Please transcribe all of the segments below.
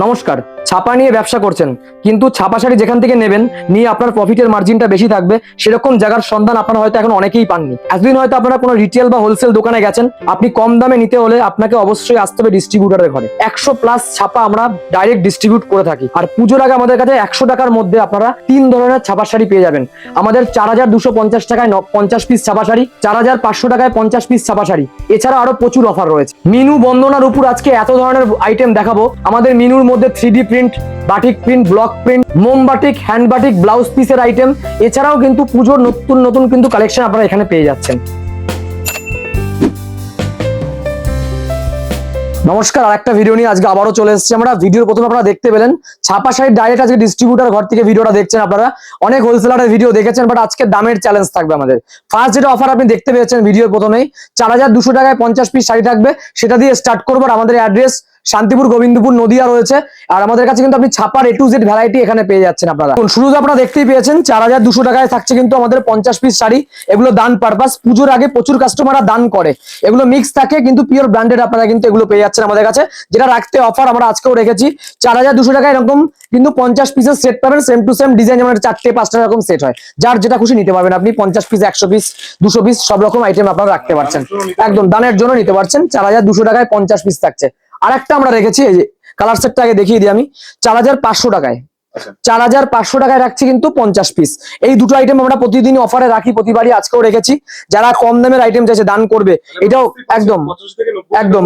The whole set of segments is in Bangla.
নমস্কার। ছাপা নিয়ে ব্যবসা করছেন, কিন্তু ছাপা শাড়ি যেখান থেকে নেবেন নিয়ে আপনার প্রফিটের মার্জিনটা বেশি থাকবে, সেরকম জায়গার সন্ধান আপনারা হয়তো এখন অনেকেই পাননি। এতদিন হয়তো আপনারা কোনো রিটেল বা হোলসেল দোকানে গেছেন, আপনি কম দামে নিতে হলে আপনাকে অবশ্যই আসতে হবে ডিস্ট্রিবিউটারের ঘরে। 100+ ছাপা আমরা ডাইরেক্ট ডিস্ট্রিবিউট করে থাকি। আর পুজোর আগে আমাদের কাছে 100 টাকার মধ্যে আপনারা 3 ধরনের ছাপা শাড়ি পেয়ে যাবেন। আমাদের 4250 টাকায় 50 পিস ছাপা শাড়ি, 4500 টাকায় 50 পিস ছাপা শাড়ি, এছাড়া আরো প্রচুর অফার রয়েছে। মিনু বন্দনার উপর আজকে এত ধরনের আইটেম দেখাবো। আমাদের মিনুর মধ্যে 3D print, batik print, block print, মোম বাটিক, হ্যান্ড বাটিক, ব্লাউজ পিসের আইটেম, এছাড়াও কিন্তু পুজোর নতুন নতুন কিন্তু কালেকশন আপনারা এখানে পেয়ে যাচ্ছেন। নমস্কার, আরেকটা ভিডিও নিয়ে আজকে আবারও চলে এসেছি আমরা। ভিডিওর প্রথমে আপনারা দেখতে পেলেন ছাপা শাড়ি ডাইরেক্ট আজকে ডিস্ট্রিবিউটার ঘর থেকে ভিডিওটা দেখছেন। আপনারা অনেক হোলসেলারের ভিডিও দেখেছেন, বাট আজকে দামের চ্যালেঞ্জ থাকবে আমাদের। ফার্স্ট যেটা অফার আপনি দেখতে পেয়েছেন ভিডিওর প্রথমেই, 4200 টাকায় 50 পিস শাড়ি থাকবে, সেটা দিয়ে স্টার্ট করবো। আর আমাদের অ্যাড্রেস শান্তিপুর, গোবিন্দপুর, নদিয়া রয়েছে। আর আমাদের কাছে কিন্তু আপনি ছাপার A to Z ভ্যারাইটি এখানে পেয়ে যাচ্ছেন। আপনারা শুরু আপনারা দেখতেই পেয়েছেন 4200 টাকায় থাকছে কিন্তু আমাদের 50 পিস শাড়ি। এগুলো দান পারপাস, পুজোর আগে প্রচুর কাস্টমাররা দান করে, এগুলো মিক্স থাকে কিন্তু পিওর ব্র্যান্ডেড। আপনারা কিন্তু এগুলো পেয়ে যাচ্ছেন আমাদের কাছে, যেটা রাখতে অফার আমরা আজকেও রেখেছি। 4200 টাকায় এরকম কিন্তু 50 পিসের সেট পাবেন, সেম টু সেম ডিজাইন, আমাদের 4-5টা এরকম সেট হয়। যার যেটা খুশি নিতে পারবেন আপনি। 50 পিস, 100 পিস, 200 পিস সব রকম আইটেম আপনারা রাখতে পারছেন, একদম দানের জন্য নিতে পারছেন। 4200 টাকায় 50 পিস থাকছে। আরেকটা আমরা রেখেছি, এই যে কালার সেটটা আগে দেখিয়ে দিই আমি, 4500 টাকায় 4500 টাকায় রাখছি কিন্তু 50 পিস। এই দুটো আইটেম আমরা প্রতিদিনই অফারে রাখি, প্রতিবারই আজকেও রেখেছি। যারা কম দামের আইটেম চাইছে দান করবে, এটাও একদম একদম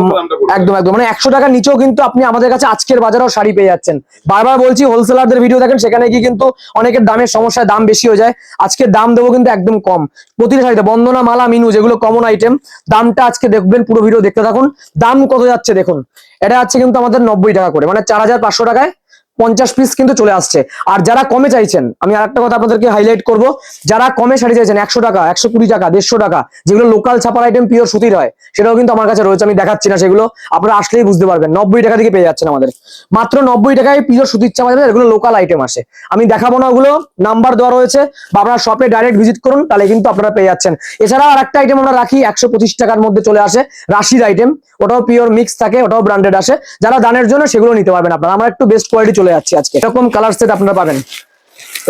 একদম একদম মানে 100 টাকার নিচেও কিন্তু আপনি আমাদের কাছে আজকের বাজারেও শাড়ি পেয়ে যাচ্ছেন। বারবার বলছি, হোলসেলারদের ভিডিও দেখেন, সেখানে গিয়ে কিন্তু অনেকের দামের সমস্যায় দাম বেশি হয়ে যায়। আজকে দাম দেবো কিন্তু একদম কম। প্রতিটা শাড়িতে বন্দনা, মালা, মিনু যেগুলো কমন আইটেম, দামটা আজকে দেখবেন, পুরো ভিডিও দেখতে থাকুন। দাম কত যাচ্ছে দেখুন, এটা আছে কিন্তু আমাদের 90 টাকা করে, মানে 4500 টাকায় 50 পিস কিন্তু চলে আসছে। আর যারা কমে চাইছেন, আমি আরেকটা কথা আপনাদেরকে হাইলাইট করব, যারা কমে শাড়ি চাইছেন 100 টাকা, 120 টাকা, 150 টাকা, যেগুলো লোকাল ছাপার আইটেম, পিওর সুতির হয়, সেটাও কিন্তু আমার কাছে রয়েছে। আমি দেখাচ্ছি না, সেগুলো আপনারা আসলেই বুঝতে পারবেন। 90 টাকা থেকে পেয়ে যাচ্ছেন আমাদের, মাত্র 90 টাকায় পিওর সুতির ছাপা যাবে। এগুলো লোকাল আইটেম আসে, আমি দেখাবো না, ওগুলো নাম্বার দেওয়া রয়েছে, বা আপনারা শপে ডাইরেক্ট ভিজিট করুন, তাহলে কিন্তু আপনারা পেয়ে যাচ্ছেন। এছাড়া আর একটা আইটেম আমরা রাখি 125 টাকার মধ্যে চলে আসে, রাশির আইটেম, ওটাও পিওর মিক্স থাকে, ওটাও ব্র্যান্ডেড আসে। যারা দানের জন্য সেগুলো নিতে পারবেন আপনারা। আমরা একটু বেস্ট কোয়ালিটি চলে যাচ্ছি আজকে। এরকম কালার সেট আপনারা পাবেন,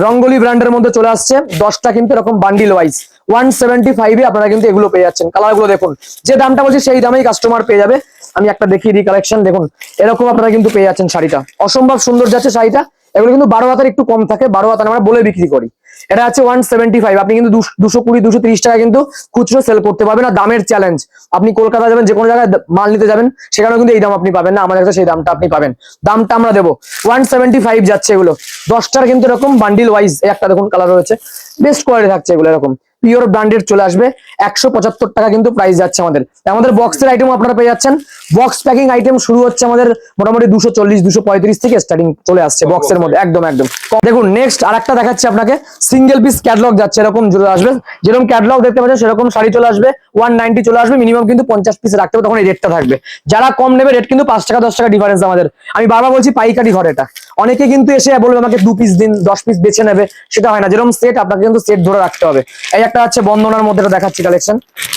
রঙ্গোলি ব্র্যান্ডের মধ্যে চলে আসছে 10টা কিন্তু এরকম বান্ডিল ওয়াইজ 175 এ আপনারা কিন্তু এগুলো পেয়ে যাচ্ছেন। কালার গুলো দেখুন, যে দামটা বলছি সেই দামেই কাস্টমার পেয়ে যাবে। আমি একটা দেখিয়ে দিই কালেকশন, দেখুন এরকম আপনারা কিন্তু পেয়ে যাচ্ছেন। শাড়িটা অসম্ভব সুন্দর যাচ্ছে শাড়িটা। এগুলো কিন্তু 12 হাতের একটু কম থাকে, 12 হাতের আমরা বলে বিক্রি করি। এটা আছে 175, আপনি কিন্তু 220-230 টাকা কিন্তু খুচরো সেল করতে পারবেন। আর দামের চ্যালেঞ্জ, আপনি কলকাতা যাবেন, যে কোনো জায়গায় মাল নিতে যাবেন, সেখানেও কিন্তু এই দাম আপনি পাবেন না, আমাদের কাছে সেই দামটা আপনি পাবেন। দামটা আমরা দেবো 175 যাচ্ছে এগুলো। 10টার কিন্তু এরকম বান্ডিল ওয়াইজ, একটা দেখুন কালার রয়েছে, বেস্ট কোয়ালিটি থাকছে এগুলো, এরকম পিওর ব্র্যান্ডেড চলে আসবে। 175 টাকা কিন্তু প্রাইস যাচ্ছে আমাদের। আমাদের বক্সের আইটেম আপনারা পেয়ে যাচ্ছেন। বক্স প্যাকিং আইটেম শুরু হচ্ছে আমাদের মোটামুটি 240-235 থেকে স্টার্টিং চলে আসছে বক্সের মধ্যে, একদম একদম। দেখুন নেক্সট আরেকটা দেখাচ্ছি আপনাকে, সিঙ্গেল পিস ক্যাটলগ যাচ্ছে, এরকম চলে আসবে। যেরকম ক্যাটলগ দেখতে পাচ্ছেন সেরকম শাড়ি চলে আসবে, 190 চলে আসবে। মিনিমাম কিন্তু 50 পিস রাখতে হবে, তখন এই রেটটা থাকবে। যারা কম নেবে, রেট কিন্তু 5 টাকা 10 টাকা ডিফারেন্স আমাদের। আমি বারবার বলছি পাইকারি ঘর এটা। অনেকে কিন্তু এসে বলবে আমাকে 2 পিস দিন, 10 পিস বেছে নেবে, সেটা হয় না। যেরকম সেট, আপনাকে কিন্তু সেট ধরে রাখতে হবে। এই একটা আছে বন্দনার মধ্যে, এটা দেখাচ্ছি কালেকশন।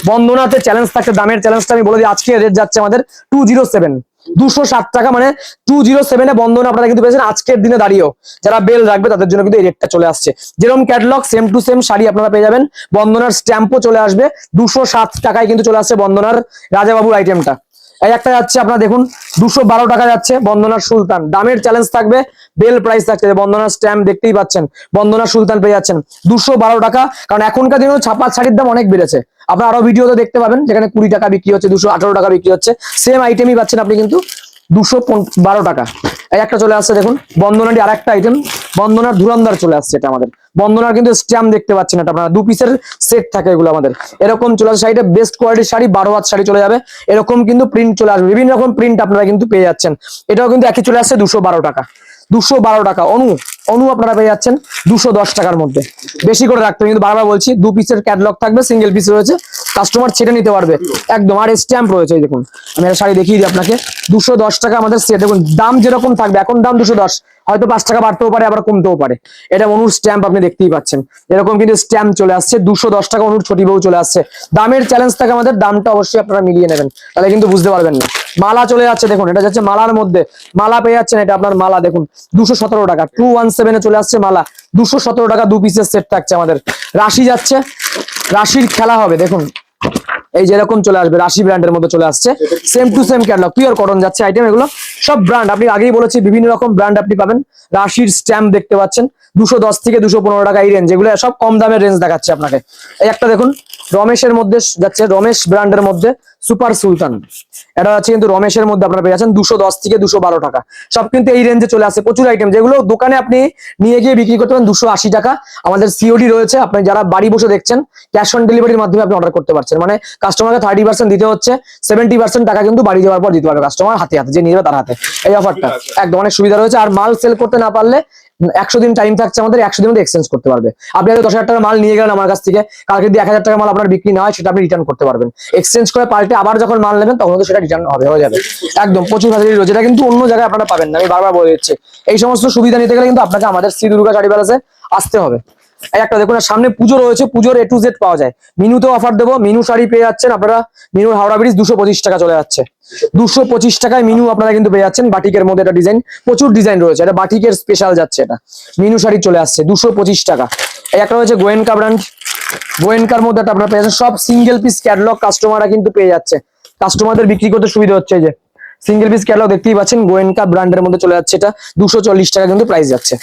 বন্দনাতে চ্যালেঞ্জ থাকছে, দামের চ্যালেঞ্জটা আমি বলে দিই। আজকে রেট যাচ্ছে আমাদের 207, 207 টাকা, মানে 207 এ বন্দনা আপনারা কিন্তু পেয়েছেন আজকের দিনে দাঁড়িয়েও। যারা বেল রাখবে তাদের জন্য কিন্তু এই রেটটা চলে আসছে। যেরকম catalogue same to same sari আপনারা পেয়ে যাবেন। বন্দনার স্ট্যাম্পও চলে আসবে, 207 টাকায় কিন্তু চলে আসছে বন্দনার রাজাবাবুর আইটেমটা। এই একটা যাচ্ছে আপনারা দেখুন 212 টাকা যাচ্ছে বন্দনার সুলতান। দামের চ্যালেঞ্জ থাকবে, বেল প্রাইস থাকছে। বন্দনার স্ট্যাম্প দেখতেই পাচ্ছেন, বন্দনার সুলতান পেয়ে যাচ্ছেন 212 টাকা। কারণ এখনকার দিনে ছাপার শাড়ির দাম অনেক বেড়েছে। আপনারা আরো ভিডিওতে দেখতে পাবেন, যেখানে 20 টাকা বিক্রি হচ্ছে, 218 টাকা বিক্রি হচ্ছে। সেম আইটেমই পাচ্ছেন আপনি কিন্তু 212 টাকা। এই একটা চলে আসছে দেখুন বন্দনাটি, আর একটা আইটেম বন্দনার ধুরন্ধর চলে আসছে। এটা আমাদের বন্দনার কিন্তু স্ট্যাম্প দেখতে পাচ্ছেন, এটা আপনারা 2 পিসের সেট থাকে এগুলো আমাদের। এরকম চলে আসে শাড়িটা, বেস্ট কোয়ালিটির শাড়ি, 12 হাত শাড়ি চলে যাবে। এরকম কিন্তু প্রিন্ট চলে আসবে, বিভিন্ন রকম প্রিন্ট আপনারা কিন্তু পেয়ে যাচ্ছেন। এটাও কিন্তু একই চলে আসছে 212 টাকা। 212 টাকা অনু আপনারা পেয়ে যাচ্ছেন 210 টাকার মধ্যে। বেশি করে রাখতে হবে, কিন্তু বারবার বলছি 2 পিসের ক্যাটালগ থাকবে, সিঙ্গেল পিস রয়েছে, কাস্টমার ছেড়ে নিতে পারবে একদম। আর স্ট্যাম্প রয়েছে, এই দেখুন আমি একটা শাড়ি দেখিয়ে দিই আপনাকে, 210 টাকা আমাদের সেট। দেখুন দাম যেরকম থাকবে, এখন দাম 210, হয়তো 5 টাকা বাড়তেও পারে আবার কমতেও পারে। এটা অনুর স্ট্যাম্প আপনি দেখতেই পাচ্ছেন, এরকম কিন্তু স্ট্যাম্প চলে আসছে। 210 টাকা অনুর ছোটি বউ চলে আসছে। দামের চ্যালেঞ্জ থাকে আমাদের, দামটা অবশ্যই আপনারা মিলিয়ে নেবেন, তাহলে কিন্তু বুঝতে পারবেন না। মালা চলে যাচ্ছে, দেখুন এটা যাচ্ছে মালার মধ্যে, মালা পেয়ে যাচ্ছেন, এটা আপনার মালা দেখুন 217 টাকা, 217 চলে আসছে মালা, 217 টাকা 2 পিসের সেট থাকছে আমাদের। রাশি যাচ্ছে, রাশির খেলা হবে দেখুন, এই যেরকম চলে আসবে, রাশি ব্র্যান্ডের মধ্যে চলে আসছে, same to same catalogue, pure cotton যাচ্ছে আইটেম। এগুলো সব ব্র্যান্ড, আপনি আগেই বলেছি বিভিন্ন রকম ব্র্যান্ড আপনি পাবেন। রাশির স্ট্যাম্প দেখতে পাচ্ছেন, 210 থেকে 215 টাকা এই রেঞ্জ, এগুলো সব কম দামের রেঞ্জ দেখাচ্ছে আপনাকে। এই একটা দেখুন রমেশের মধ্যে যাচ্ছে, রমেশ ব্র্যান্ডের মধ্যে সুপার সুলতান, এটা আছে কিন্তু রমেশের মধ্যে আপনারা পেয়ে যাচ্ছেন 210 থেকে 212 টাকা। সব কিন্তু এই রেঞ্জে চলে আসে, প্রচুর আইটেম, যেগুলো দোকানে আপনি নিয়ে গিয়ে বিক্রি করতে পারেন 280 টাকা। আমাদের সিওডি রয়েছে, আপনি যারা বাড়ি বসে দেখছেন ক্যাশ অন ডেলিভারির মাধ্যমে আপনি অর্ডার করতে পারছেন, মানে কাস্টমারকে 30% দিতে হচ্ছে, 70% টাকা কিন্তু বাড়ি যাওয়ার পর দিতে পারবে কাস্টমার হাতে হাতে, যে নিয়ে যাবে তার হাতে। এই অফারটা একদম অনেক সুবিধা রয়েছে। আর মাল সেল করতে না পারলে 100 দিন টাইম থাকছে আমাদের, 100 দিনের মধ্যে এক্সচেঞ্জ করতে পারবে। আপনি হয়তো 10,000 টাকা মাল নিয়ে গেলেন আমার কাছ থেকে, কালকে যদি 1,000 টাকা মাল আপনার বিক্রি না হয় সেটা আপনি রিটার্ন করতে পারবেন, এক্সচেঞ্জ করে পাল্টে আবার যখন মাল নেবেন তখন তো সেটা রিটার্ন হবে, হয়ে যাবে একদম। প্রচুর ফ্যাসিলিটি রয়েছে, এটা কিন্তু অন্য জায়গায় আপনারা পাবেন না, আমি বারবার বলে দিচ্ছি। এই সমস্ত সুবিধা নিতে গেলে কিন্তু আপনাকে আমাদের শ্রী দুর্গা শাড়ি প্যালেসে আসতে হবে। এই একটা দেখুন, সামনে পুজো রয়েছে, পুজোর A to Z পাওয়া যায়। মিনুতে অফার দেবো, মিনু শাড়ি পেয়ে যাচ্ছেন আপনারা, মিনুর হাওড়া ব্রিজ 225 টাকা চলে যাচ্ছে, 225 টাকায় মিনু আপনারা কিন্তু পেয়ে যাচ্ছেন। বাটিকের মধ্যে এটা ডিজাইন, প্রচুর ডিজাইন রয়েছে, এটা বাটিকের স্পেশাল যাচ্ছে, এটা মিনু শাড়ি চলে আসছে 225 টাকা। এই একটা রয়েছে গোয়েনকা ব্র্যান্ড, গোয়েনকার মধ্যে একটা আপনারা পেয়ে যাচ্ছেন, সব সিঙ্গেল পিস ক্যাটালগ কাস্টমাররা কিন্তু পেয়ে যাচ্ছে, কাস্টমারদের বিক্রি করতে সুবিধা হচ্ছে। এই যে সিঙ্গেল পিস ক্যাটালগ দেখতেই পাচ্ছেন, গোয়েনকা ব্র্যান্ডের মধ্যে চলে যাচ্ছে, এটা 240 টাকা কিন্তু প্রাইস যাচ্ছে।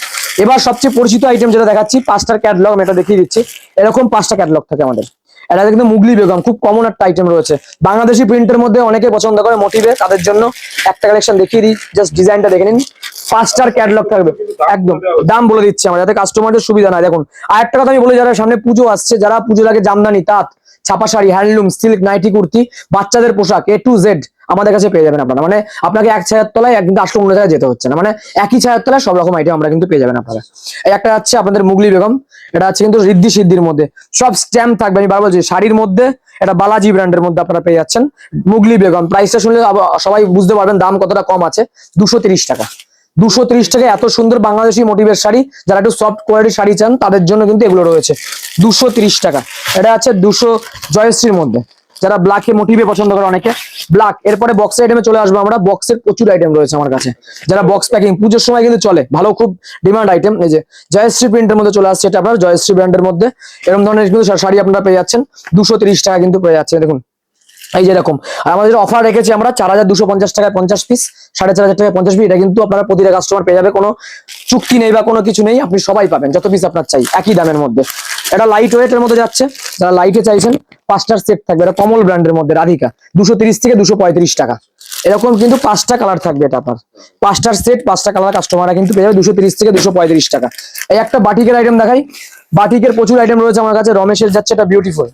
এবার সবচেয়ে পরিচিত আইটেম যেটা দেখাচ্ছি, 5টার ক্যাটালগ আমি এটা দেখিয়ে দিচ্ছি, এরকম 5টা ক্যাটালগ থাকে আমাদের। এটা কিন্তু মুগলি বেগম, খুব কমন একটা আইটেম রয়েছে, বাংলাদেশি প্রিন্টের মধ্যে অনেকে পছন্দ করে মোটিভে, তাদের জন্য একটা কালেকশন দেখিয়ে দিই, জাস্ট ডিজাইনটা দেখে নিন। 5টার ক্যাটালগ থাকবে একদম, দাম বলে দিচ্ছি আমরা যাতে কাস্টমারদের সুবিধা না। দেখুন আর একটা কথা আমি বলি, যারা সামনে পুজো আসছে, যারা পুজো লাগে জামদানি, তাঁত, ছাপা sari, handloom, silk, nightie, kurti, বাচ্চাদের পোশাক A to Z আমাদের কাছে পেয়ে যাবেন আপনারা, মানে আপনাকে এক ছায়ার তলায় একদিন আসলে অন্য জায়গায় যেতে হচ্ছে না, মানে একই ছায়ার তলায় সব রকম আইটেম আমরা কিন্তু পেয়ে যাবেন আপনারা। এই একটা আছে আপনাদের মুগলি বেগম, এটা আছে কিন্তু রিদ্ধি সিদ্ধির মধ্যে, সব স্ট্যাম্প থাকবে, আমি বারবার বলছি শাড়ির মধ্যে এটা বালাজি ব্র্যান্ডের মধ্যে আপনারা পেয়ে যাচ্ছেন মুগলি বেগম। প্রাইসটা শুনলে সবাই বুঝতে পারবেন দাম কতটা কম আছে, 230 টাকা, 230 টাকা এত সুন্দর বাংলাদেশি মোটিভের শাড়ি। যারা একটু সফট কোয়ালিটির শাড়ি চান তাদের জন্য কিন্তু এগুলো রয়েছে 230 টাকা। এটা আছে 200 জয়শ্রীর মধ্যে, যারা ব্ল্যাকে মোটিভে পছন্দ করে অনেকে, ব্ল্যাক। এরপরে বক্সের আইটেমে চলে আসবো আমরা, বক্সের প্রচুর আইটেম রয়েছে আমার কাছে, যারা বক্স প্যাকিং পুজোর সময় কিন্তু চলে ভালো, খুব ডিমান্ড আইটেম। এই যে জয়শ্রী প্রিন্টের মধ্যে চলে আসছে, এটা আপনার জয়শ্রী ব্র্যান্ডের মধ্যে এরকম ধরনের কিন্তু শাড়ি আপনারা পেয়ে যাচ্ছেন 230 টাকা কিন্তু পেয়ে যাচ্ছে। দেখুন এই যে এরকম, আর আমাদের অফার রেখেছি আমরা 4,250 টাকায় 50 পিস, 4,500 টাকায় 50 পিস, এটা কিন্তু আপনারা প্রতিটা কাস্টমার পেয়ে যাবে, কোনো চুক্তি নেই বা কোনো কিছু নেই, আপনি সবাই পাবেন যত পিস আপনার চাই একই দামের মধ্যে। এটা লাইট ওয়েট এর মধ্যে যাচ্ছে, যারা লাইটে চাইছেন 5টার সেট থাকবে, এটা কমল ব্র্যান্ডের মধ্যে রাধিকা, 230 থেকে 235 টাকা। এরকম কিন্তু 5টা কালার থাকবে, এটা আপনার 5টার সেট, 5টা কালার কাস্টমাররা কিন্তু পেয়ে যাবে 230 থেকে 235 টাকা। এই একটা বাটিকের আইটেম দেখাই, বাটিকের প্রচুর আইটেম রয়েছে আমার কাছে। রমেশের যাচ্ছে এটা বিউটিফুল,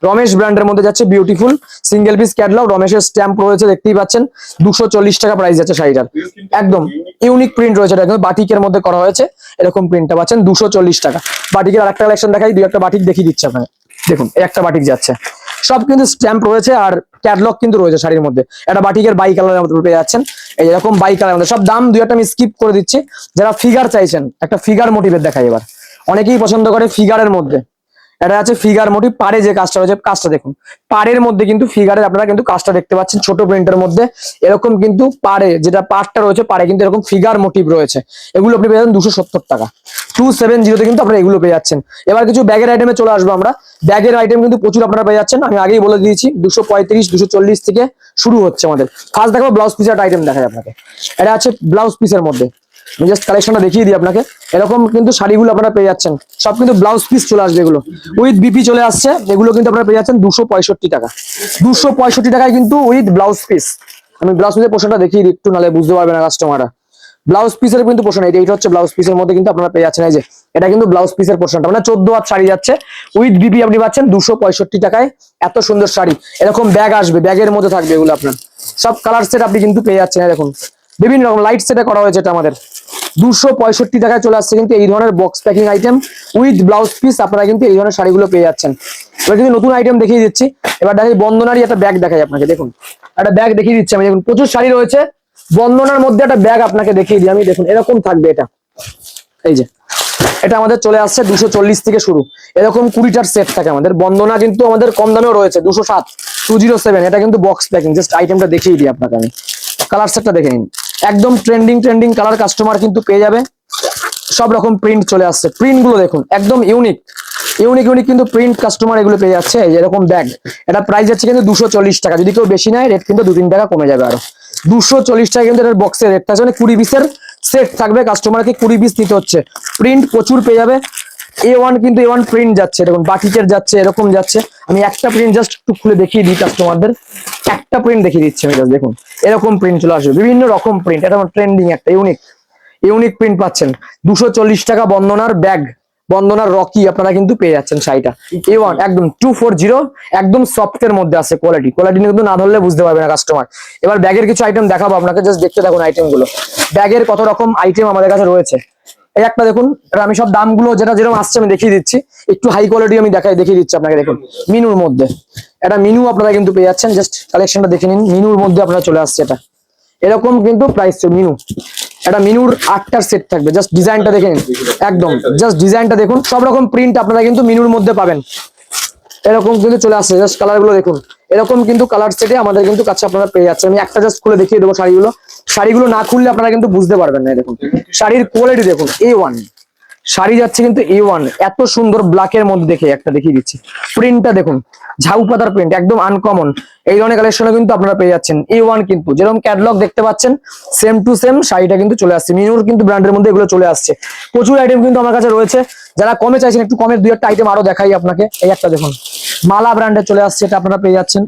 রমেশ ব্র্যান্ডের মধ্যে যাচ্ছে বিউটিফুল সিঙ্গেল পিস ক্যাটালগ, রমেশের স্ট্যাম্প রয়েছে দেখতেই পাচ্ছেন, 240 টাকা প্রাইস যাচ্ছে শাড়িটার, একদম ইউনিক প্রিন্ট রয়েছে, এটা কিন্তু বাটিকের মধ্যে করা হয়েছে, এরকম প্রিন্টটা পাচ্ছেন 240 টাকা। বাটিকের আরেকটা কালেকশন দেখাই, দুই একটা বাটিক দেখিয়ে দিচ্ছে আপনাকে, দেখুন এই একটা বাটিক যাচ্ছে, সব কিন্তু স্ট্যাম্প রয়েছে আর ক্যাটালগ কিন্তু রয়েছে শাড়ির মধ্যে। একটা বাটিকের বাই কালারের মধ্যে পেয়ে যাচ্ছেন, এই এরকম বাই কালারের মধ্যে, সব দাম দুই একটা আমি স্কিপ করে দিচ্ছি। যারা ফিগার চাইছেন, একটা ফিগার মোটিভের দেখাই এবার, অনেকেই পছন্দ করে ফিগারের মধ্যে। এটা আছে ফিগার মোটিভ, পাড়ে যে কাজটা রয়েছে, কাজটা দেখুন, পাড়ের মধ্যে কিন্তু ফিগারের আপনারা কিন্তু কাজটা দেখতে পাচ্ছেন ছোট প্রিন্টের মধ্যে, এরকম কিন্তু পাড়ে যেটা পাড়টা রয়েছে, পাড়ে কিন্তু এরকম ফিগার মোটিভ রয়েছে, এগুলো আপনি পেয়ে যাবেন 270 টাকা, 270 কিন্তু আপনারা এগুলো পেয়ে যাচ্ছেন। এবার কিছু ব্যাগের আইটেমে চলে আসবো আমরা, ব্যাগের আইটেম কিন্তু প্রচুর আপনারা পেয়ে যাচ্ছেন, আমি আগেই বলে দিয়েছি 235 240 থেকে শুরু হচ্ছে আমাদের। ফার্স্ট দেখো ব্লাউজ পিসের আইটেম দেখায় আপনাকে, এটা আছে ব্লাউজ পিসের মধ্যে, আমি জাস্ট কালেকশনটা দেখিয়ে দিই আপনাকে। এরকম কিন্তু শাড়িগুলো আপনারা পেয়ে যাচ্ছেন, সব কিন্তু ব্লাউজ পিস চলে আসবে, এগুলো উইথ বিপি চলে আসছে, এগুলো কিন্তু আপনারা পেয়ে যাচ্ছেন 265 টাকা, 265 টাকায় কিন্তু উইথ ব্লাউজ পিস। আমি ব্লাউজ পিসের পোর্শনটা দেখিয়ে দিই একটু, নাহলে বুঝতে পারবে না কাস্টমাররা। ব্লাউজ পিসের কিন্তু পোর্শন এটা হচ্ছে ব্লাউজ পিসের মধ্যে কিন্তু আপনারা পেয়ে যাচ্ছেন, এই যে এটা কিন্তু ব্লাউজ পিসের পোর্শনটা, মানে 14 হাত শাড়ি যাচ্ছে উইথ বিপি, আপনি পাচ্ছেন 265 টাকায় এত সুন্দর শাড়ি। এরকম ব্যাগ আসবে, ব্যাগের মধ্যে থাকবে এগুলো আপনার, সব কালার সেট আপনি কিন্তু পেয়ে যাচ্ছেন। দেখুন বিভিন্ন রকম লাইট সেটে করা হয়েছে এটা আমাদের, 265 টাকায় চলে আসছে কিন্তু এই ধরনের box packing item with blouse piece. আপনারা কিন্তু এই ধরনের শাড়িগুলো পেয়ে যাচ্ছেন। এবার কিন্তু নতুন আইটেম দেখিয়ে দিচ্ছি। এবার দেখাই বন্দনারই একটা ব্যাগ দেখাই আপনাকে। দেখুন একটা ব্যাগ দেখিয়ে দিচ্ছি আমি। দেখুন প্রচুর শাড়ি রয়েছে, বন্দনার মধ্যে একটা ব্যাগ আপনাকে দেখিয়ে দিই আমি। দেখুন এরকম থাকবে এটা, এই যে এটা আমাদের চলে আসছে 240 থেকে শুরু, এরকম 20টার সেট থাকে আমাদের। বন্দনা কিন্তু আমাদের কম দামেও রয়েছে 207 207, এটা কিন্তু বক্স প্যাকিং। জাস্ট আইটেমটা দেখিয়ে দিই আপনাকে আমি, কালার সেটটা দেখে নিন। একদম ট্রেন্ডিং কালার কাস্টমার কিন্তু পেয়ে যাবে। সব রকম প্রিন্ট চলে আসছে, প্রিন্ট গুলো দেখুন একদম ইউনিক কিন্তু প্রিন্ট কাস্টমার এগুলো পেয়ে যাচ্ছে। এই এরকম ব্যাগ, এটা প্রাইস যাচ্ছে কিন্তু 240 টাকা। যদি কেউ বেশি নেয় রেট কিন্তু 2-3 টাকা কমে যাবে আরো। 240 টাকা কিন্তু এটার বক্সের রেট থাকছে, মানে 20 পিসের সেট থাকবে। কাস্টমারকে 20 পিস নিতে হচ্ছে। প্রিন্ট প্রচুর পেয়ে যাবে। A1 কিন্তু A1 প্রিন্ট যাচ্ছে, দেখুন বাটিকের যাচ্ছে, এরকম যাচ্ছে। আমি একটা প্রিন্ট জাস্ট একটু খুলে দেখিয়ে দিই কাস্টমারদের। একটা প্রিন্ট দেখিয়ে দিচ্ছি আমি জাস্ট, দেখুন এরকম প্রিন্ট চলে আসবে, বিভিন্ন রকম প্রিন্ট। এটা ট্রেন্ডিং একটা ইউনিক প্রিন্ট পাচ্ছেন। 240 টাকা বন্দনার ব্যাগ, বন্দনার রকি আপনারা কিন্তু পেয়ে যাচ্ছেন শাড়িটা। A1 একদম 240, একদম সফট এর মধ্যে আছে। কোয়ালিটি কিন্তু না ধরলে বুঝতে পারবে না কাস্টমার। এবার ব্যাগের কিছু আইটেম দেখাবো আপনাকে, জাস্ট দেখতে থাকুন আইটেম গুলো। ব্যাগের কত রকম আইটেম আমাদের কাছে রয়েছে। এই একটা দেখুন, আমি সব দামগুলো যেটা যেরকম আসছে আমি দেখিয়ে দিচ্ছি। একটু হাই কোয়ালিটি আমি দেখিয়ে দিচ্ছি আপনাকে। দেখুন মিনুর মধ্যে এটা মিনু আপনারা কিন্তু পেয়ে যাচ্ছেন। জাস্ট কালেকশনটা দেখে নিন, মিনুর মধ্যে আপনারা চলে আসছে। এটা এরকম কিন্তু প্রাইস মিনু, এটা মিনুর 8টার সেট থাকবে। জাস্ট ডিজাইনটা দেখে নিন, একদম জাস্ট ডিজাইনটা দেখুন। সব রকম প্রিন্ট আপনারা কিন্তু মিনুর মধ্যে পাবেন। এরকম কিন্তু চলে আসছে, জাস্ট কালার গুলো দেখুন। এরকম কিন্তু কালার সেটে আমাদের কিন্তু কাছে আপনারা পেয়ে যাচ্ছেন। আমি একটা জাস্ট খুলে দেখিয়ে দেবো শাড়িগুলো না খুললে আপনারা কিন্তু বুঝতে পারবেন না। দেখুন শাড়ির কোয়ালিটি দেখুন, A1 শাড়ি যাচ্ছে কিন্তু A1, এত সুন্দর ব্ল্যাকের মধ্যে। দেখে একটা দেখিয়ে দিচ্ছি, প্রিন্টটা দেখুন, ঝাউ পাতার প্রিন্ট, একদম আনকমন। এই ধরনের কালেকশনও কিন্তু আপনারা পেয়ে যাচ্ছেন। A1 কিন্তু যেরকম ক্যাটালগ দেখতে পাচ্ছেন সেম টু সেম শাড়িটা কিন্তু চলে আসছে। মিনুর কিন্তু ব্র্যান্ডের মধ্যে এগুলো চলে আসছে। প্রচুর আইটেম কিন্তু আমার কাছে রয়েছে। যারা কমে চাইছেন একটু কমের 2-1টা আইটেম আরো দেখাই আপনাকে। এই একটা দেখুন মালা ব্র্যান্ডে চলে আসছে, এটা আপনারা পেয়ে যাচ্ছেন।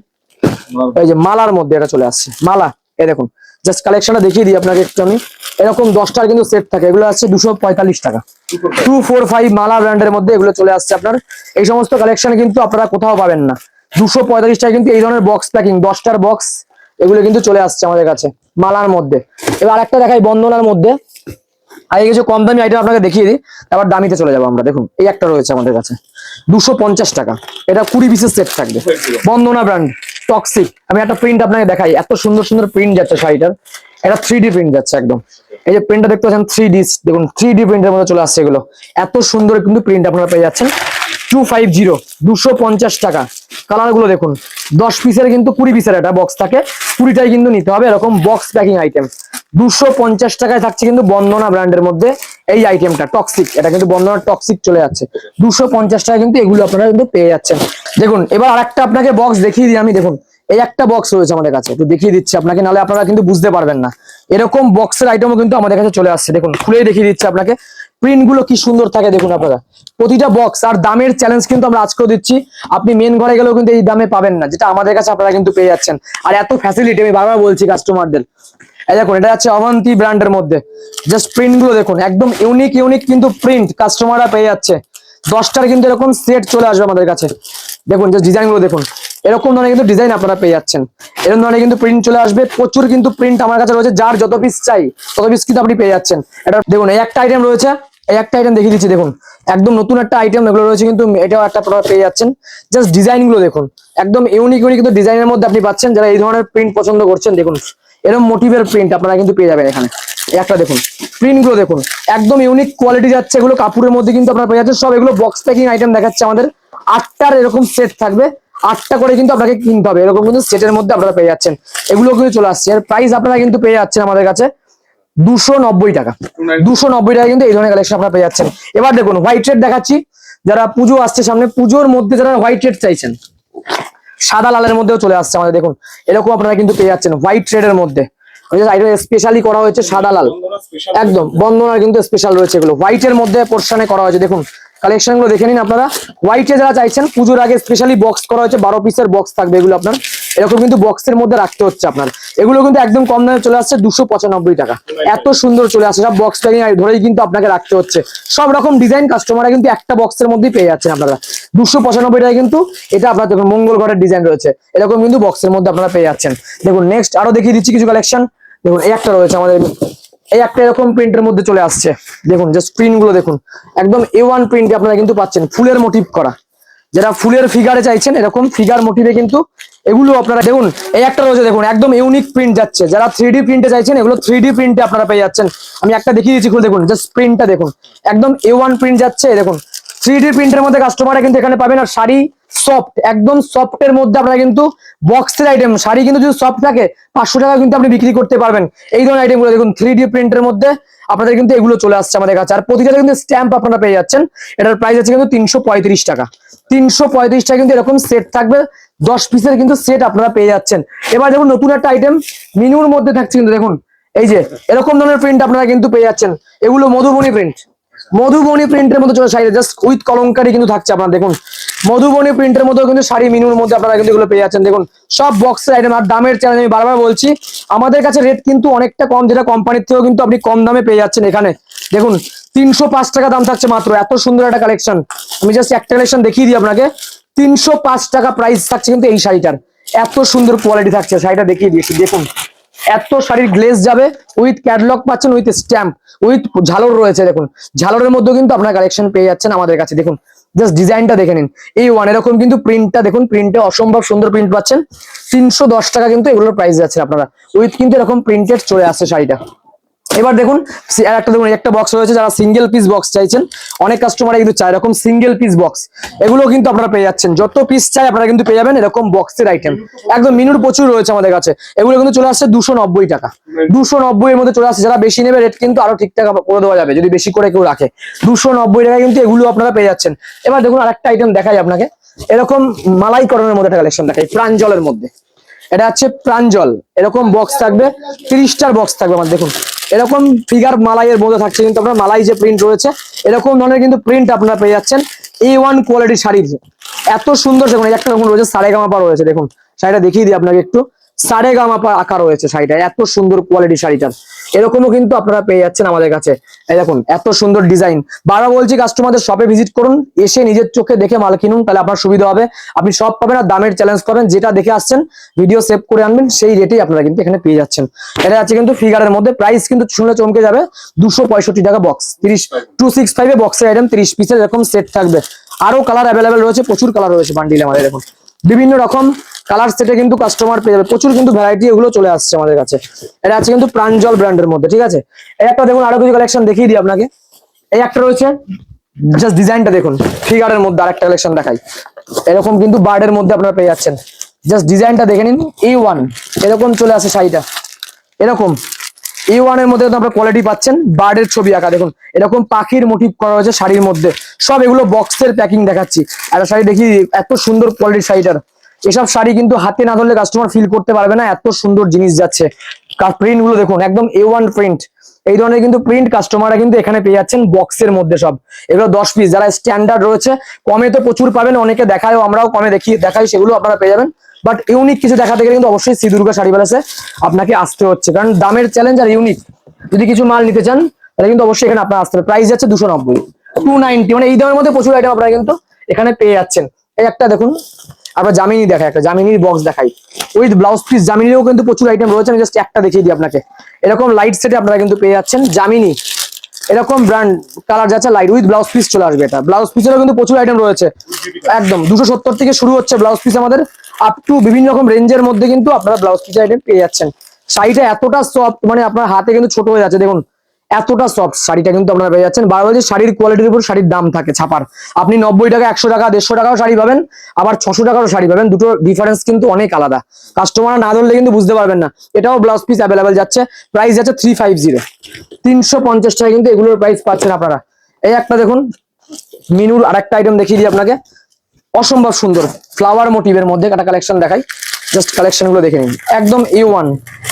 এই যে মালার মধ্যে এটা চলে আসছে, মালা। এই দেখুন জাস্ট কালেকশনটা দেখিয়ে দিই আপনাকে একটু আমি। এরকম 10টার কিন্তু সেট থাকে, এগুলো আছে 245 টাকা। 245 মালা ব্র্যান্ডের মধ্যে এগুলো চলে আসছে আপনার। এই সমস্ত কালেকশন কিন্তু আপনারা কোথাও পাবেন না। 245 টাকা কিন্তু এই ধরনের বক্স প্যাকিং 10টার বক্স এগুলো কিন্তু চলে আসছে আমাদের কাছে মালার মধ্যে। এবার আরেকটা দেখাই বন্দনার মধ্যে। আগে কিছু কম দামি আইটেম আপনাকে দেখিয়ে দিই, তারপর দামিতে চলে যাবো আমরা। দেখুন এই একটা রয়েছে আমাদের কাছে 250 টাকা, এটা 20 পিসের সেট থাকবে। বন্দনা ব্র্যান্ড টক্সিক। আমি একটা প্রিন্ট আপনাকে দেখাই, এত সুন্দর প্রিন্ট যাচ্ছে শাড়িটার। এটা 3D প্রিন্ট যাচ্ছে একদম। এই যে প্রিন্টটা দেখতে পাচ্ছেন 3D, দেখুন 3D প্রিন্টের মধ্যে চলে আসছে এগুলো। এত সুন্দর কিন্তু প্রিন্ট আপনারা পেয়ে যাচ্ছেন। 250 250 টাকা। কালার গুলো দেখুন, 10 পিসের কিন্তু 20 পিসের একটা বক্স থাকে, 20টাই কিন্তু নিতে হবে। এরকম বক্স প্যাকিং আইটেম 250 টাকায় থাকছে কিন্তু বন্দনা ব্র্যান্ডের মধ্যে এই আইটেমটা টক্সিক। এটা কিন্তু বন্দনা টক্সিক চলে যাচ্ছে 250 টাকা কিন্তু এগুলো আপনারা কিন্তু পেয়ে যাচ্ছেন। দেখুন এবার আরেকটা আপনাকে বক্স দেখিয়ে দিই আমি। দেখুন এই একটা বক্স রয়েছে আমাদের কাছে, একটু দেখিয়ে দিচ্ছি আপনাকে, নাহলে আপনারা কিন্তু বুঝতে পারবেন না। এরকম বক্সের আইটেমও কিন্তু আমাদের কাছে চলে আসছে। দেখুন খুলেই দেখিয়ে দিচ্ছি আপনাকে, প্রিন্ট গুলো কি সুন্দর থাকে দেখুন আপনারা। প্রতিটা বক্স আর দামের চ্যালেঞ্জ কিন্তু আমরা আজকেও দিচ্ছি। আপনি মেন ঘরে গেলেও কিন্তু এই দামে পাবেন না, যেটা আমাদের কাছে আপনারা কিন্তু পেয়ে যাচ্ছেন। আর এত ফ্যাসিলিটি আমি বারবার বলছি কাস্টমারদের। এই দেখুন এটা হচ্ছে অভান্তি ব্র্যান্ডের মধ্যে। জাস্ট প্রিন্ট গুলো দেখুন, একদম ইউনিক কিন্তু প্রিন্ট কাস্টমাররা পেয়ে যাচ্ছে। 10টার কিন্তু এরকম সেট চলে আসবে আমাদের কাছে। দেখুন যে ডিজাইন গুলো দেখুন, এরকম ধরনের কিন্তু ডিজাইন আপনারা পেয়ে যাচ্ছেন। এরকম ধরনের কিন্তু প্রিন্ট চলে আসবে। প্রচুর কিন্তু প্রিন্ট আমার কাছে রয়েছে, যার যত পিস চাই তত পিস কিন্তু আপনি পেয়ে যাচ্ছেন। এটা দেখুন এই একটা আইটেম রয়েছে, এই একটা আইটেম দেখিয়ে দিচ্ছি। দেখুন একদম নতুন একটা আইটেম এগুলো রয়েছে, কিন্তু এটাও একটা আপনারা পেয়ে যাচ্ছেন। জাস্ট ডিজাইন গুলো দেখুন, একদম ইউনিক কিন্তু ডিজাইনের মধ্যে আপনি পাচ্ছেন। যারা এই ধরনের প্রিন্ট পছন্দ করছেন, দেখুন এরকম মোটিভের প্রিন্ট আপনারা কিন্তু পেয়ে যাবেন এখানে। একটা দেখুন প্রিন্ট গুলো দেখুন, একদম ইউনিক কোয়ালিটি যাচ্ছে। এগুলো কাপড়ের মধ্যে কিন্তু আপনারা পেয়ে যাচ্ছেন। সব এগুলো বক্স প্যাকিং আইটেম দেখাচ্ছে আমাদের। 8টার এরকম সেট থাকবে, 8টা করে কিন্তু আপনাকে কিনতে হবে। এরকম কিন্তু সেটের মধ্যে আপনারা পেয়ে যাচ্ছেন। এগুলো কিন্তু চলে আসছে। এর প্রাইস আপনারা কিন্তু পেয়ে যাচ্ছেন আমাদের কাছে 290 টাকা। 290 টাকা কিন্তু এই ধরনের কালেকশন আপনারা পেয়ে যাচ্ছেন। এবার দেখুন হোয়াইট রেড দেখাচ্ছি। যারা পুজো আসছে সামনে, পুজোর মধ্যে যারা হোয়াইট রেড চাইছেন, সাদা লালের মধ্যেও চলে আসছে আমাদের। দেখুন এরকম আপনারা কিন্তু পেয়ে যাচ্ছেন হোয়াইট রেড এর মধ্যে। স্পেশালি করা হয়েছে সাদা লাল, একদম বন্দনার কিন্তু স্পেশাল রয়েছে। এগুলো হোয়াইট এর মধ্যে পোর্শনে করা হয়েছে। দেখুন কালেকশন গুলো দেখে নিন আপনারা। হোয়াইটে যারা চাইছেন, পুজোর আগে স্পেশালি বক্স করা হয়েছে, 12 পিসের বক্স থাকবে এগুলো আপনার। এরকম কিন্তু বক্সের মধ্যে রাখতে হচ্ছে আপনার। এগুলো কিন্তু একদম কম দামে চলে আসছে 295 টাকা। এত সুন্দর চলে আসছে, সব বক্স প্যাকিং ধরেই কিন্তু আপনাকে রাখতে হচ্ছে। সব রকম ডিজাইন কাস্টমাররা কিন্তু একটা বক্সের মধ্যেই পেয়ে যাচ্ছেন আপনারা 295 টাকা কিন্তু। এটা আপনার দেখুন মঙ্গল ঘরের ডিজাইন রয়েছে, এরকম কিন্তু বক্সের মধ্যে আপনারা পেয়ে যাচ্ছেন। দেখুন নেক্সট আরো দেখিয়ে দিচ্ছি কিছু কালেকশন। দেখুন এই একটা রয়েছে আমাদের, এই একটা এরকম প্রিন্টের মধ্যে চলে আসছে, দেখুন জাস্ট প্রিন্ট গুলো দেখুন, একদম A1 প্রিন্টে আপনারা কিন্তু পাচ্ছেন, ফুলের মোটিভ করা। যারা ফুলের ফিগারে চাইছেন এরকম ফিগার মোটিভে কিন্তু এগুলো আপনারা দেখুন, এই একটা রয়েছে দেখুন একদম ইউনিক প্রিন্ট যাচ্ছে। যারা 3D প্রিন্টে চাইছেন এগুলো 3D প্রিন্টে আপনারা পেয়ে যাচ্ছেন। আমি একটা দেখিয়ে দিচ্ছি, খুলে দেখুন জাস্ট প্রিন্টটা দেখুন, একদম A1 প্রিন্ট যাচ্ছে। দেখুন 3D প্রিন্টের মধ্যে কাস্টমাররা কিন্তু এখানে পাবেন। আর শাড়ি সফট, একদম সফটের মধ্যে আপনারা কিন্তু বক্সের আইটেম, শাড়ি কিন্তু যদি সফট থাকে 500 টাকা কিন্তু আপনি বিক্রি করতে পারবেন। এই ধরনের আইটেমগুলো দেখুন 3D প্রিন্টের মধ্যে আপনাদের কিন্তু এগুলো চলে আসছে আমাদের কাছে। আর প্রতিটা কিন্তু স্ট্যাম্প আপনারা পেয়ে যাচ্ছেন। এটার প্রাইস আছে কিন্তু 335 টাকা। 335 টাকা কিন্তু এরকম সেট থাকবে, 10 পিসের কিন্তু সেট আপনারা পেয়ে যাচ্ছেন। এবার দেখুন নতুন একটা আইটেম মিনুর মধ্যে থাকছে কিন্তু, দেখুন এই যে এরকম ধরনের প্রিন্ট আপনারা কিন্তু পেয়ে যাচ্ছেন। এগুলো মধুবনী প্রিন্ট, মধুবনী প্রিন্টের মধ্যে চলে শাড়ি, জাস্ট উইথ কলমকারি কিন্তু থাকছে। আপনারা দেখুন মধুবনী প্রিন্টের মধ্যেও কিন্তু শাড়ি মিনুর মধ্যে আপনারা কিন্তু এগুলো পেয়ে যাচ্ছেন। দেখুন সব বক্সের আইটেম। আর দামের চ্যালেঞ্জ আমি বারবার বলছি, আমাদের কাছে রেট কিন্তু অনেকটা কম, যেটা কোম্পানির থেকেও কিন্তু আপনি কম দামে পেয়ে যাচ্ছেন। এখানে দেখুন 305 টাকা দাম থাকছে মাত্র। এত সুন্দর একটা কালেকশন, আমি জাস্ট একটা কালেকশন দেখিয়ে দিই আপনাকে। 305 টাকা প্রাইস থাকছে কিন্তু এই শাড়িটার। এত সুন্দর কোয়ালিটি থাকছে, শাড়িটা দেখিয়ে দিয়েছি দেখুন। এত শাড়ির গ্লেজ যাবে, উইথ ক্যাটলগ পাচ্ছেন, উইথ স্ট্যাম্প, উইথ ঝালর রয়েছে। দেখুন ঝালরের মধ্যেও কিন্তু আপনার কালেকশন পেয়ে যাচ্ছেন আমাদের কাছে। দেখুন জাস্ট ডিজাইনটা দেখে নিন, A1 এরকম কিন্তু প্রিন্টটা দেখুন, প্রিন্টে অসম্ভব সুন্দর প্রিন্ট পাচ্ছেন। 310 টাকা কিন্তু এগুলোর প্রাইস যাচ্ছে আপনারা, উইথ কিন্তু এরকম প্রিন্টেড চলে আসছে শাড়িটা। এবার দেখুন একটা দেখুন একটা বক্স রয়েছে, যারা সিঙ্গেল পিস বক্স চাইছেন, অনেক কাস্টমার কিন্তু চায় এরকম সিঙ্গেল পিস বক্স, এগুলো কিন্তু আপনারা পেয়ে যাচ্ছেন। যত পিস চাই আপনারা কিন্তু পেয়ে যাবেন এরকম বক্সের আইটেম। একদম মিনুর প্রচুর রয়েছে আমাদের কাছে। এগুলো কিন্তু চলে আসছে 290 টাকা। 290 এর মধ্যে চলে আসছে। যারা বেশি নেবে রেট কিন্তু আরো ঠিকঠাক করে দেওয়া যাবে যদি বেশি করে কেউ রাখে। 290 টাকা কিন্তু এগুলো আপনারা পেয়ে যাচ্ছেন। এবার দেখুন আরেকটা আইটেম দেখাই আপনাকে, এরকম মালাই করণের মধ্যে একটা কালেকশন দেখাই, প্রাঞ্জলের মধ্যে। এটা হচ্ছে প্রাঞ্জল, এরকম বক্স থাকবে, 30টার বক্স থাকবে আমার। দেখুন এরকম ফিগার মালাইয়ের মধ্যে থাকছে কিন্তু আপনার, মালাই যে প্রিন্ট রয়েছে এরকম ধরনের কিন্তু প্রিন্ট আপনারা পেয়ে যাচ্ছেন। A1 কোয়ালিটি শাড়ির এত সুন্দর। দেখুন একটা রকম রয়েছে সারেগামাপা রয়েছে, দেখুন শাড়িটা দেখিয়ে দিই আপনাকে একটু, সারেগামাপা আঁকা রয়েছে শাড়িটা। এত সুন্দর কোয়ালিটি শাড়িটার, এরকমও কিন্তু আপনারা পেয়ে যাচ্ছেন আমাদের কাছে। এই দেখুন এত সুন্দর ডিজাইন। বারবার বলছি কাস্টমারদের শপে ভিজিট করুন, এসে নিজের চোখে দেখে মাল কিনুন, তাহলে আপনার সুবিধা হবে। আপনি সব পাবেন আর দামের চ্যালেঞ্জ পাবেন। যেটা দেখে আসছেন ভিডিও সেভ করে আনবেন, সেই রেটেই আপনারা কিন্তু এখানে পেয়ে যাচ্ছেন। এটা আছে কিন্তু ফিগারের মধ্যে, প্রাইস কিন্তু শুনলে চমকে যাবে, 265 টাকা বক্স। 265 এ বক্সের আইটেম 30 পিসের এরকম সেট থাকবে। আরো কালার অ্যাভেলেবেল রয়েছে, প্রচুর কালার রয়েছে বান্ডিলে আমাদের। দেখুন বিভিন্ন রকম কালার সেটে কিন্তু কাস্টমার পেয়ে যাবে, প্রচুর কিন্তু ভ্যারাইটি এগুলো চলে আসছে আমাদের কাছে। এটা আছে কিন্তু প্রাঞ্জল ব্র্যান্ডের মধ্যে, ঠিক আছে। এই একটা দেখুন আরো কিছু কালেকশন দেখিয়ে দিই আপনাকে। এই একটা রয়েছে, জাস্ট ডিজাইনটা দেখুন, ফিগারের মধ্যে আরেকটা কালেকশন দেখাই। এরকম কিন্তু বার্ডের মধ্যে আপনারা পেয়ে যাচ্ছেন, জাস্ট ডিজাইনটা দেখে নিন। A1 এরকম চলে আসে শাড়িটা, এরকম A1 এর মধ্যে আপনারা কোয়ালিটি পাচ্ছেন। বার্ডের ছবি আঁকা, দেখুন এরকম পাখির মোটিভ করা হয়েছে শাড়ির মধ্যে। সব এগুলো বক্সের প্যাকিং দেখাচ্ছি। একটা শাড়ি দেখি, এত সুন্দর কোয়ালিটির শাড়িটার। এসব শাড়ি কিন্তু হাতে না ধরলে কাস্টমার ফিল করতে পারবে না, এত সুন্দর জিনিস যাচ্ছে। প্রিন্ট গুলো দেখুন, একদম A1 প্রিন্ট। এই ধরনের কিন্তু প্রিন্ট কাস্টমাররা কিন্তু এখানে পেয়ে যাচ্ছেন বক্সের মধ্যে সব। এগুলো 10 পিস, যারা স্ট্যান্ডার্ড রয়েছে কমে তো প্রচুর পাবেন, অনেকে দেখায়, আমরাও কমে দেখাই, সেগুলো আপনারা পেয়ে যাবেন। বাট ইউনিক কিছু দেখাতে গেলে কিন্তু অবশ্যই শ্রী দুর্গা শাড়ি প্যালেসে আপনাকে আসতে হচ্ছে, কারণ দামের চ্যালেঞ্জ আর ইউনিক যদি কিছু মাল নিতে চান তাহলে কিন্তু অবশ্যই এখানে আপনার আসতে হবে। প্রাইস যাচ্ছে 290, 290, মানে এই দামের মধ্যে প্রচুর আইটেম আপনারা কিন্তু এখানে পেয়ে যাচ্ছেন। এই একটা দেখুন, আবার জামিনী দেখায়, একটা জামিনীর বক্স দেখাই উইথ ব্লাউজ পিস। জামিনীরও কিন্তু প্রচুর আইটেম রয়েছে, আমি জাস্ট একটা দেখিয়ে দিই আপনাকে। এরকম লাইট সেটে আপনারা কিন্তু পেয়ে যাচ্ছেন জামিনী, এরকম ব্র্যান্ড কালার যাচ্ছে লাইট, উইথ ব্লাউজ পিস চলে আসবে। এটা ব্লাউজ পিসেরও কিন্তু প্রচুর আইটেম রয়েছে, একদম 270 থেকে শুরু হচ্ছে ব্লাউজ পিস আমাদের, আপ টু বিভিন্ন রকম রেঞ্জের মধ্যে কিন্তু আপনারা ব্লাউজ পিস আইটেম পেয়ে যাচ্ছেন। শাড়িটা এতটা সফট, মানে আপনার হাতে কিন্তু ছোট হয়ে যাচ্ছে। দেখুন এতটা সফট শাড়িটা কিন্তু আপনারা পেয়ে যাচ্ছেন। বারবার যে শাড়ির কোয়ালিটির উপর শাড়ির দাম থাকে ছাপার, আপনি 90 টাকা, 100 টাকা, 150 টাকাও শাড়ি পাবেন, আবার 600 টাকারও শাড়ি পাবেন। দুটো ডিফারেন্স কিন্তু অনেক আলাদা, কাস্টমার না ধরলে কিন্তু বুঝতে পারবেন না। এটাও ব্লাউজ পিস অ্যাভেলেবেল যাচ্ছে, প্রাইস যাচ্ছে 350, 350 টাকা কিন্তু এগুলোর প্রাইস পাচ্ছেন আপনারা। এই একটা দেখুন মিনুর আরেকটা আইটেম দেখিয়ে দিই আপনাকে, অসম্ভব সুন্দর ফ্লাওয়ার মোটিভের মধ্যে একটা কালেকশন দেখাই। জাস্ট কালেকশন গুলো দেখে নিন, একদম A1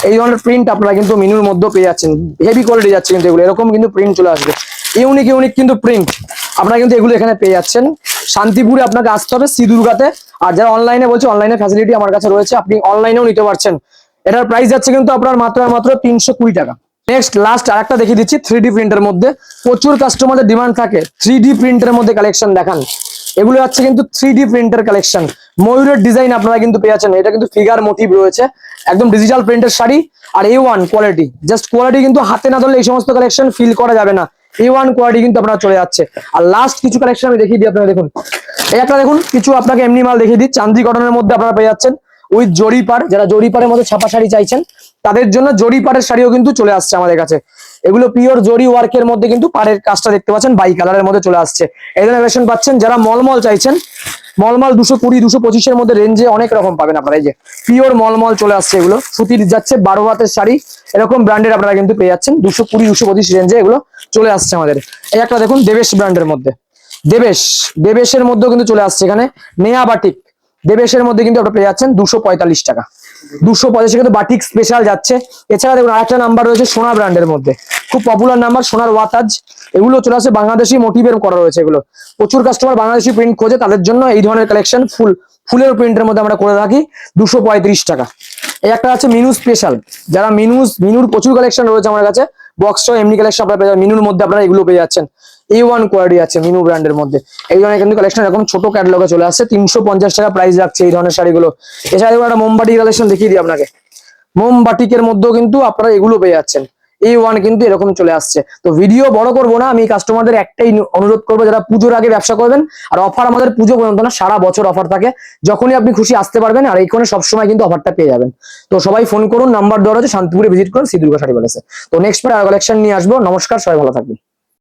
এই ধরনের প্রিন্ট আপনারা কিন্তু মিনুর মধ্যে পেয়ে যাচ্ছেন। হেভি কোয়ালিটি যাচ্ছে কিন্তু এগুলো, এরকম কিন্তু প্রিন্ট চলে আসবে। ইউনিক ইউনিক কিন্তু প্রিন্ট আপনারা কিন্তু এগুলো এখানে পেয়ে যাচ্ছেন। শান্তিপুরে আপনাকে আসতে হবে, শ্রী দুর্গাতে। আর যারা অনলাইনে বলছে, অনলাইনে ফ্যাসিলিটি আমার কাছে রয়েছে, আপনি অনলাইনেও নিতে পারছেন। এটার প্রাইস যাচ্ছে কিন্তু আপনার মাত্র 320 টাকা। নেক্সট লাস্ট আরেকটা দেখিয়ে দিচ্ছি 3D প্রিন্টের মধ্যে। প্রচুর কাস্টমারদের ডিমান্ড থাকে 3D প্রিন্টের মধ্যে কালেকশন দেখান। এগুলো হচ্ছে কিন্তু 3D প্রিন্টার কালেকশন, ময়ূরের ডিজাইন আপনারা কিন্তু পেয়ে যাচ্ছেন। এটা কিন্তু ফিগার মোটিভ রয়েছে, একদম ডিজিটাল প্রিন্টের শাড়ি আর A1 কোয়ালিটি, জাস্ট কোয়ালিটি কিন্তু হাতে না ধরলে এই সমস্ত কালেকশন ফিল করা যাবে না। A1 কোয়ালিটি কিন্তু আপনারা চলে যাচ্ছে। আর লাস্ট কিছু কালেকশন আমি দেখিয়ে দিই আপনারা, দেখুন এই একটা দেখুন, কিছু আপনাকে এমনি মাল দেখিয়ে দিই, চান্দি কটনের মধ্যে আপনারা পেয়ে যাচ্ছেন উইথ জরিপার। যারা জরিপারের মধ্যে ছাপা শাড়ি চাইছেন তাদের জন্য জরিপারের শাড়িও কিন্তু চলে আসছে আমাদের কাছে। এগুলো পিওর জরি ওয়ার্কের মধ্যে কিন্তু পাড়ের কাজটা দেখতে পাচ্ছেন, বাই কালারের মধ্যে চলে আসছে। এই ধরনের ভার্সন পাচ্ছেন। যারা মলমল চাইছেন, মলমল 220 225-এর মধ্যে রেঞ্জে অনেক রকম পাবেন আপনারা। এই যে পিওর মলমল চলে আসছে, এগুলো সুতির যাচ্ছে 12 হাতের শাড়ি, এরকম ব্র্যান্ডের আপনারা কিন্তু পেয়ে যাচ্ছেন 220 225 রেঞ্জে এগুলো চলে আসছে আমাদের। এই একটা দেখুন দেবেশ ব্র্যান্ডের মধ্যে, দেবেশের মধ্যেও কিন্তু চলে আসছে এখানে নেয়া বাটিক। দেবেশের মধ্যে কিন্তু আপনারা পেয়ে যাচ্ছেন 245 টাকা, 250 কিন্তু বাটিক স্পেশাল যাচ্ছে। এছাড়া দেখুন আরেকটা নাম্বার রয়েছে সোনা ব্র্যান্ডের মধ্যে, খুব পপুলার নাম্বার সোনার ওয়াতাজ। এগুলো চলে আসে বাংলাদেশি মোটিভের করা রয়েছে। এগুলো প্রচুর কাস্টমার বাংলাদেশি প্রিন্ট খোঁজে, তাদের জন্য এই ধরনের কালেকশন ফুলের প্রিন্টের মধ্যে আমরা করে থাকি 235 টাকা। এই একটা আছে মিনু স্পেশাল, যারা মিনুর প্রচুর কালেকশন রয়েছে আমার কাছে, বক্স এমনি কালেকশন আপনারা পেয়ে যাবেন। মিনুর মধ্যে আপনারা এগুলো পেয়ে যাচ্ছেন, A1 কোয়ালিটি আছে মিনু ব্র্যান্ডের মধ্যে। এই ধরনের কিন্তু কালেকশন এরকম ছোট ক্যাটালগে চলে আসছে, 350 টাকা প্রাইস রাখছে এই ধরনের শাড়িগুলো। এছাড়া একটা মোমবাটি কালেকশন দেখিয়ে দিই আপনাকে, মোমবাটিকের মধ্যেও কিন্তু আপনারা এগুলো পেয়ে যাচ্ছেন। A1 কিন্তু এরকম চলে আসছে। তো ভিডিও বড় করবো না, আমি কাস্টমারদের একটাই অনুরোধ করবো, যারা পুজোর আগে ব্যবসা করবেন, আর অফার আমাদের পুজো পর্যন্ত না, সারা বছর অফার থাকে, যখনই আপনি খুশি আসতে পারবেন, আর এইখানে সবসময় কিন্তু অফারটা পেয়ে যাবেন। তো সবাই ফোন করুন, নাম্বার দেওয়া আছে, শান্তিপুরে ভিজিট করুন শ্রী দুর্গা শাড়ি প্যালেসে। তো নেক্সট কালেকশন নিয়ে আসবো। নমস্কার, সবাই ভালো থাকবেন।